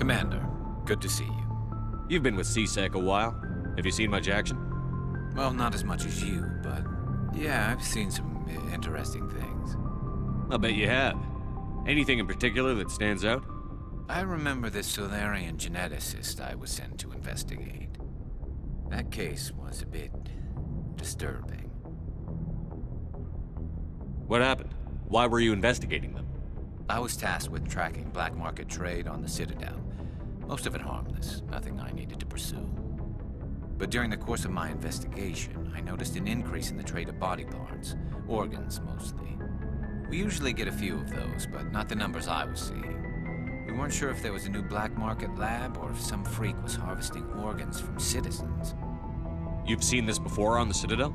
Commander, good to see you. You've been with CSEC a while. Have you seen much action? Well, not as much as you, but yeah, I've seen some interesting things. I'll bet you have. Anything in particular that stands out? I remember this Solarian geneticist I was sent to investigate. That case was a bit disturbing. What happened? Why were you investigating them? I was tasked with tracking black market trade on the Citadel. Most of it harmless, nothing I needed to pursue. But during the course of my investigation, I noticed an increase in the trade of body parts, organs mostly. We usually get a few of those, but not the numbers I was seeing. We weren't sure if there was a new black market lab or if some freak was harvesting organs from citizens. You've seen this before on the Citadel?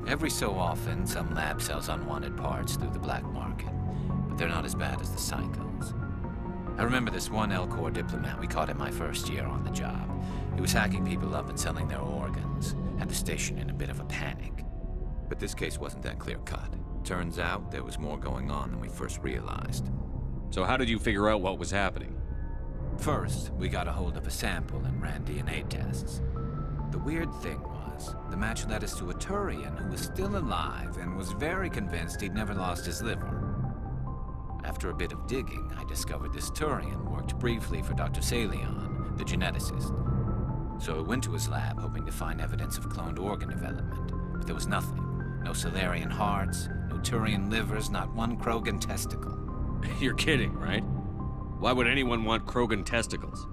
Every so often, some lab sells unwanted parts through the black market, but they're not as bad as the psychos. I remember this one L-Corps diplomat we caught in my first year on the job. He was hacking people up and selling their organs, had the station in a bit of a panic. But this case wasn't that clear-cut. Turns out there was more going on than we first realized. So how did you figure out what was happening? First, we got a hold of a sample and ran DNA tests. The weird thing was, the match led us to a Turian who was still alive and was very convinced he'd never lost his liver. After a bit of digging, I discovered this Turian worked briefly for Dr. Salion, the geneticist. So I went to his lab hoping to find evidence of cloned organ development, but there was nothing. No Solarian hearts, no Turian livers, not one Krogan testicle. You're kidding, right? Why would anyone want Krogan testicles?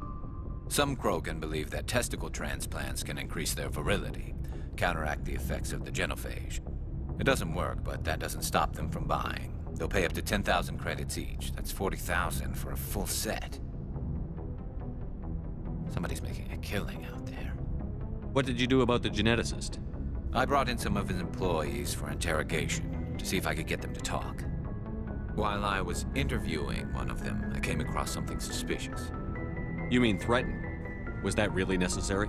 Some Krogan believe that testicle transplants can increase their virility, counteract the effects of the genophage. It doesn't work, but that doesn't stop them from buying. They'll pay up to 10,000 credits each. That's 40,000 for a full set. Somebody's making a killing out there. What did you do about the geneticist? I brought in some of his employees for interrogation to see if I could get them to talk. While I was interviewing one of them, I came across something suspicious. You mean threatened? Was that really necessary?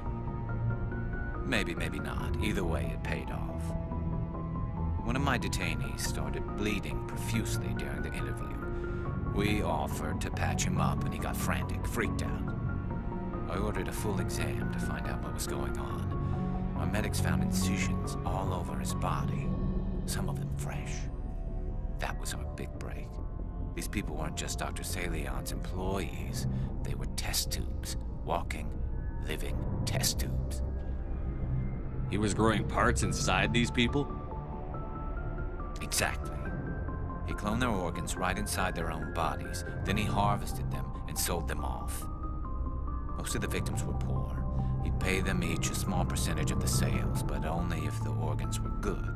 Maybe, maybe not. Either way, it paid off. One of my detainees started bleeding profusely during the interview. We offered to patch him up and he got frantic, freaked out. I ordered a full exam to find out what was going on. Our medics found incisions all over his body, some of them fresh. That was our big break. These people weren't just Dr. Salion's employees. They were test tubes. Walking, living test tubes. He was growing parts inside these people? Exactly. He cloned their organs right inside their own bodies. Then he harvested them and sold them off. Most of the victims were poor. He'd pay them each a small percentage of the sales, but only if the organs were good.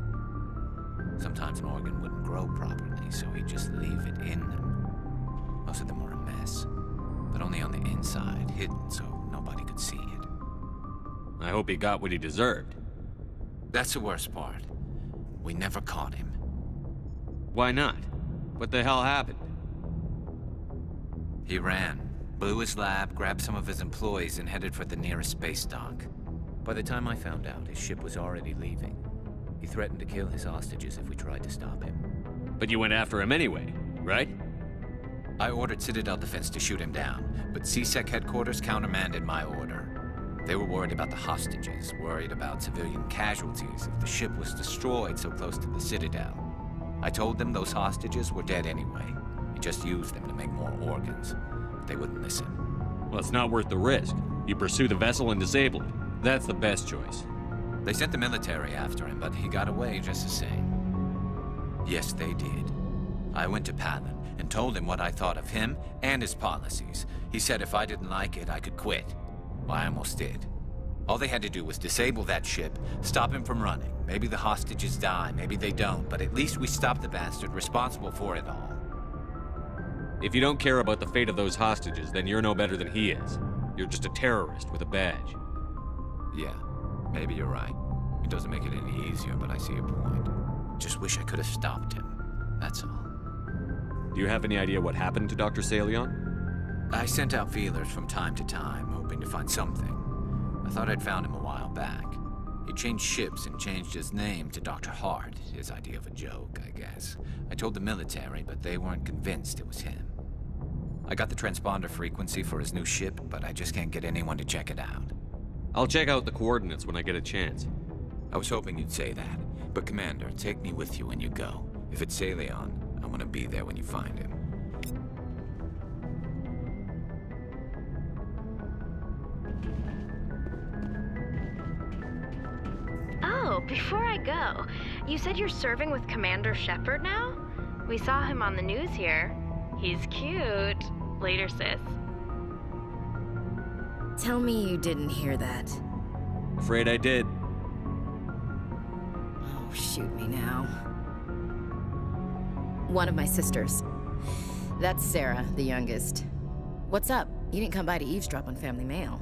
Sometimes an organ wouldn't grow properly, so he'd just leave it in them. Most of them were a mess, but only on the inside, hidden so nobody could see it. I hope he got what he deserved. That's the worst part. We never caught him. Why not? What the hell happened? He ran, blew his lab, grabbed some of his employees, and headed for the nearest space dock. By the time I found out, his ship was already leaving. He threatened to kill his hostages if we tried to stop him. But you went after him anyway, right? I ordered Citadel Defense to shoot him down, but CSEC headquarters countermanded my order. They were worried about the hostages, worried about civilian casualties if the ship was destroyed so close to the Citadel. I told them those hostages were dead anyway. We just used them to make more organs. But they wouldn't listen. Well, it's not worth the risk. You pursue the vessel and disable it. That's the best choice. They sent the military after him, but he got away just the same. Yes, they did. I went to Palin and told him what I thought of him and his policies. He said if I didn't like it, I could quit. Well, I almost did. All they had to do was disable that ship, stop him from running. Maybe the hostages die, maybe they don't, but at least we stopped the bastard responsible for it all. If you don't care about the fate of those hostages, then you're no better than he is. You're just a terrorist with a badge. Yeah, maybe you're right. It doesn't make it any easier, but I see your point. Just wish I could have stopped him. That's all. Do you have any idea what happened to Dr. Salion? I sent out feelers from time to time, hoping to find something. I thought I'd found him a while back. He changed ships and changed his name to Dr. Hart, his idea of a joke, I guess. I told the military, but they weren't convinced it was him. I got the transponder frequency for his new ship, but I just can't get anyone to check it out. I'll check out the coordinates when I get a chance. I was hoping you'd say that, but Commander, take me with you when you go. If it's Saleon, I want to be there when you find him. Oh, before I go, you said you're serving with Commander Shepard now? We saw him on the news here. He's cute. Later, sis. Tell me you didn't hear that. Afraid I did. Oh, shoot me now. One of my sisters. That's Sarah, the youngest. What's up? You didn't come by to eavesdrop on family mail.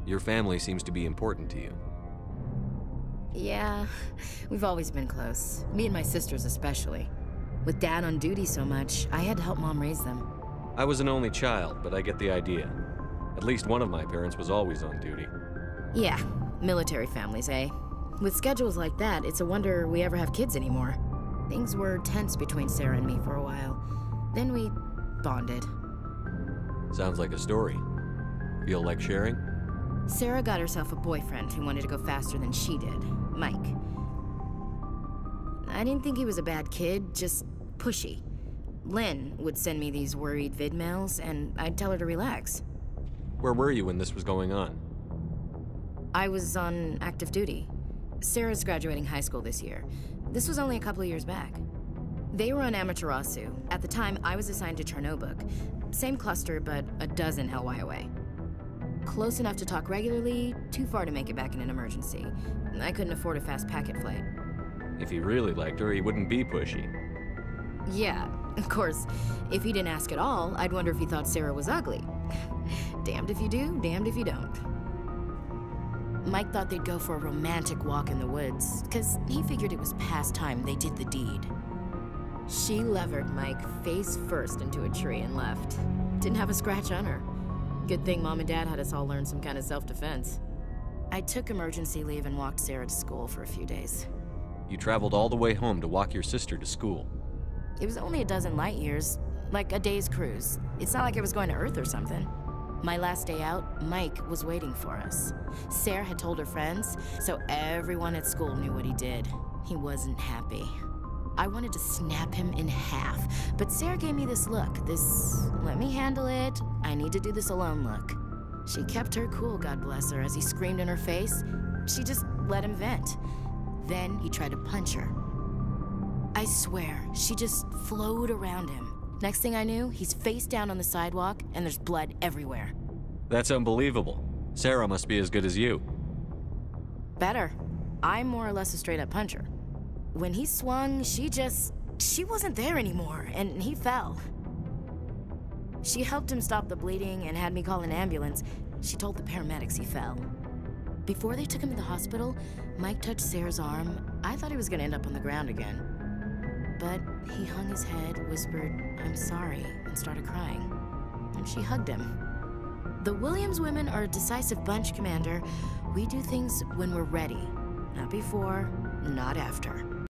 Your family seems to be important to you. Yeah, we've always been close. Me and my sisters especially. With Dad on duty so much, I had to help Mom raise them. I was an only child, but I get the idea. At least one of my parents was always on duty. Yeah, military families, eh? With schedules like that, it's a wonder we ever have kids anymore. Things were tense between Sarah and me for a while. Then we bonded. Sounds like a story. Feel like sharing? Sarah got herself a boyfriend who wanted to go faster than she did, Mike. I didn't think he was a bad kid, just pushy. Lynn would send me these worried vid mails, and I'd tell her to relax. Where were you when this was going on? I was on active duty. Sarah's graduating high school this year. This was only a couple of years back. They were on Amaterasu. At the time, I was assigned to Chernobog. Same cluster, but a dozen LY away. Close enough to talk regularly, too far to make it back in an emergency. I couldn't afford a fast packet flight. If he really liked her, he wouldn't be pushy. Yeah, of course, if he didn't ask at all, I'd wonder if he thought Sarah was ugly. Damned if you do, damned if you don't. Mike thought they'd go for a romantic walk in the woods, because he figured it was past time they did the deed. She levered Mike face first into a tree and left. Didn't have a scratch on her. Good thing Mom and Dad had us all learn some kind of self-defense. I took emergency leave and walked Sarah to school for a few days. You traveled all the way home to walk your sister to school. It was only a dozen light years, like a day's cruise. It's not like I was going to Earth or something. My last day out, Mike was waiting for us. Sarah had told her friends, so everyone at school knew what he did. He wasn't happy. I wanted to snap him in half, but Sarah gave me this look, this let me handle it, I need to do this alone look. She kept her cool, God bless her, as he screamed in her face. She just let him vent. Then he tried to punch her. I swear, she just flowed around him. Next thing I knew, he's face down on the sidewalk, and there's blood everywhere. That's unbelievable. Sarah must be as good as you. Better. I'm more or less a straight-up puncher. When he swung, she wasn't there anymore, and he fell. She helped him stop the bleeding and had me call an ambulance. She told the paramedics he fell. Before they took him to the hospital, Mike touched Sarah's arm. I thought he was gonna end up on the ground again. But he hung his head, whispered, "I'm sorry," and started crying. And she hugged him. The Williams women are a decisive bunch, Commander. We do things when we're ready. Not before, not after.